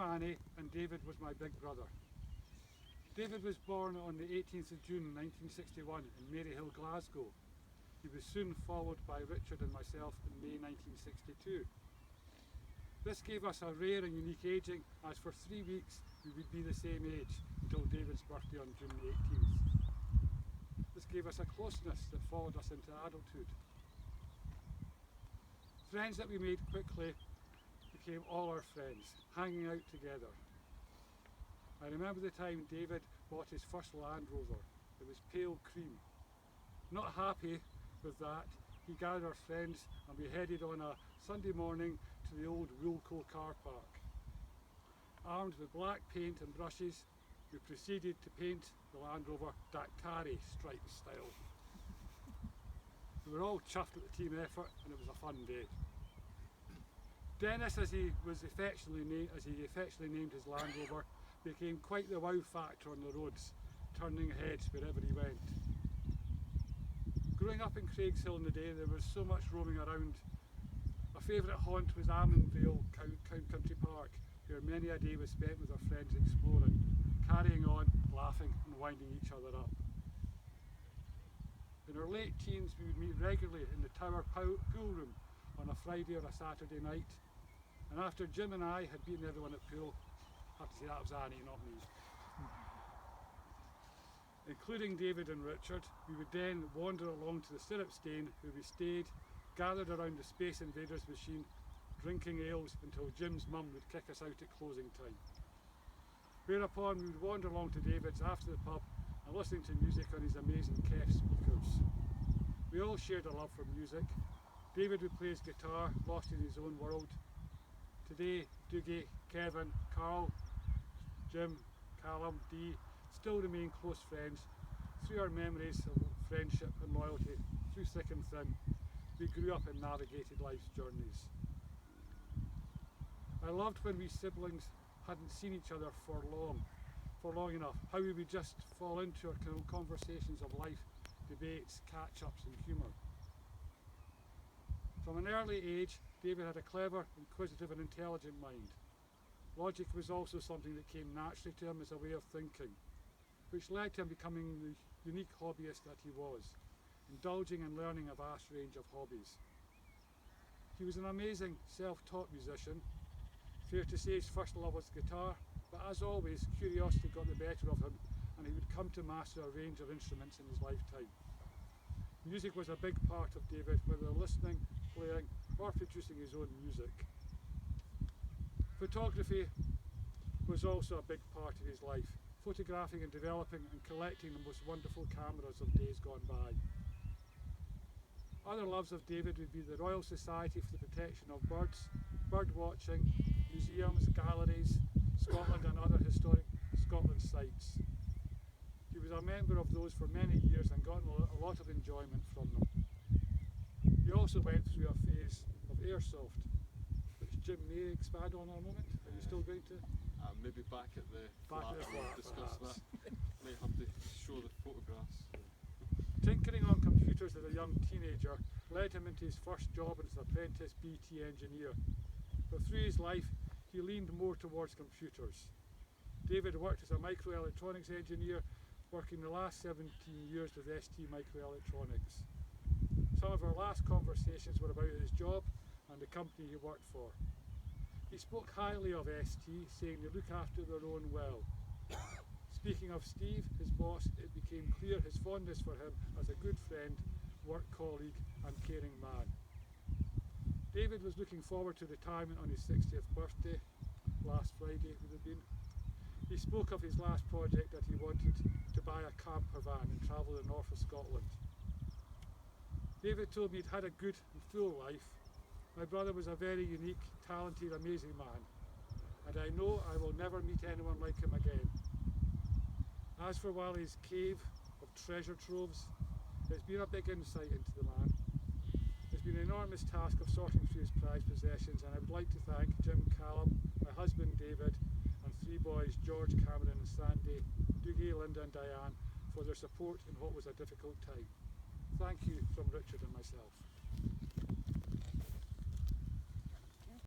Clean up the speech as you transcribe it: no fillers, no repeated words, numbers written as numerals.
Annie, and David was my big brother. David was born on the 18th of June 1961 in Maryhill, Glasgow. He was soon followed by Richard and myself in May 1962. This gave us a rare and unique aging, as for 3 weeks we would be the same age until David's birthday on June the 18th. This gave us a closeness that followed us into adulthood. Friends that we made quickly became all our friends, hanging out together. I remember the time David bought his first Land Rover. It was pale cream. Not happy with that, he gathered our friends and we headed on a Sunday morning to the old Woolco car park. Armed with black paint and brushes, we proceeded to paint the Land Rover Dactari striped style. We were all chuffed at the team effort and it was a fun day. Dennis, as he affectionately named his Land Rover, became quite the wow factor on the roads, turning heads wherever he went. Growing up in Craigshill in the day, there was so much roaming around. A favourite haunt was Almondvale Country Park, where many a day was spent with our friends exploring, carrying on, laughing and winding each other up. In our late teens, we would meet regularly in the Tower pool room on a Friday or a Saturday night, and after Jim and I had beaten everyone at pool, I have to say that was Annie, not me, including David and Richard, we would then wander along to the syrup stain where we stayed, gathered around the Space Invaders machine, drinking ales until Jim's mum would kick us out at closing time. Whereupon we would wander along to David's after the pub and listening to music on his amazing KEF speakers. We all shared a love for music. David would play his guitar, lost in his own world. Today, Dougie, Kevin, Carl, Jim, Callum, Dee still remain close friends. Through our memories of friendship and loyalty, through thick and thin, we grew up and navigated life's journeys. I loved when we siblings hadn't seen each other for long enough, how we would just fall into our conversations of life, debates, catch-ups and humour. From an early age, David had a clever, inquisitive and intelligent mind. Logic was also something that came naturally to him as a way of thinking, which led to him becoming the unique hobbyist that he was, indulging and learning a vast range of hobbies. He was an amazing self-taught musician. Fair to say his first love was guitar, but as always, curiosity got the better of him and he would come to master a range of instruments in his lifetime. Music was a big part of David, whether listening, playing or producing his own music. Photography was also a big part of his life, photographing and developing and collecting the most wonderful cameras of days gone by. Other loves of David would be the Royal Society for the Protection of Birds, bird watching, museums, galleries, Scotland and other historic Scotland sites. He was a member of those for many years and got a lot of enjoyment from them. He also went through a phase of airsoft, which Jim may expand on in a moment. Are you still going to? Maybe back at the Back flat, at the flat, discuss perhaps. that. Might have to show the photographs. Tinkering on computers as a young teenager led him into his first job as an apprentice BT engineer. But through his life, he leaned more towards computers. David worked as a microelectronics engineer, working the last 17 years with ST Microelectronics. Some of our last conversations were about his job and the company he worked for. He spoke highly of ST, saying they look after their own well. Speaking of Steve, his boss, it became clear his fondness for him as a good friend, work colleague and caring man. David was looking forward to retirement on his 60th birthday, last Friday it would have been. He spoke of his last project that he wanted to buy a camper van and travel the north of Scotland. David told me he'd had a good and full life. My brother was a very unique, talented, amazing man, and I know I will never meet anyone like him again. As for Wally's cave of treasure troves, it's been a big insight into the man. It's been an enormous task of sorting through his prized possessions, and I would like to thank Jim, Callum, my husband David, and 3 boys, George, Cameron and Sandy, Dougie, Linda and Diane, for their support in what was a difficult time. Thank you from Richard and myself.